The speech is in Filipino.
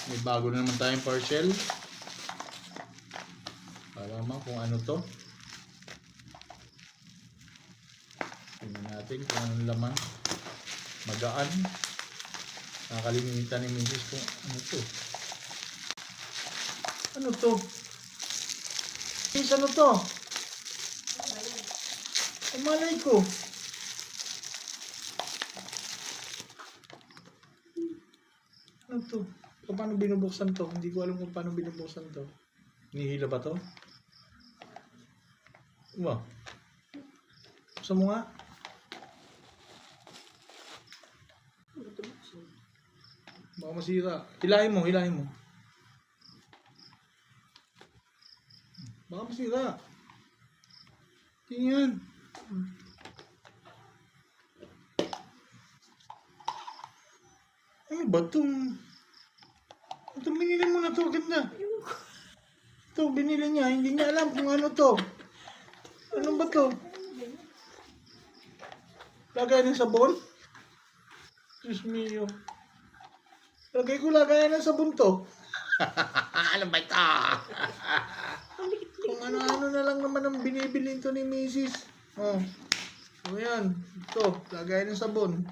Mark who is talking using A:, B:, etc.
A: May bago na naman tayong parcel. Para naman kung ano to. Tingnan natin kung anong laman. Magaan. Nakakalimutan ni Mrs. kung ano to. Ano to? Miss, ano to? Malay ko. Ano to? Paano binubuksan to? Hindi ko alam kung paano binubuksan to. Nihila ba to? Wow. Buksan mo nga. Baka masira. Hilahin mo, hilahin mo. Baka masira. Tingnan. Ano ba itong... Ito binili mo na to, ganda. Ito binili niya, hindi niya alam kung ano to. Ano ba to? Lagay ng sabon? Diyos mio. Lagay ko lagay ng sabon to. Ano ba ito? Kung ano-ano na lang naman ang binibili ito ni Mrs. Oh. O yan. Ito, lagay ng sabon.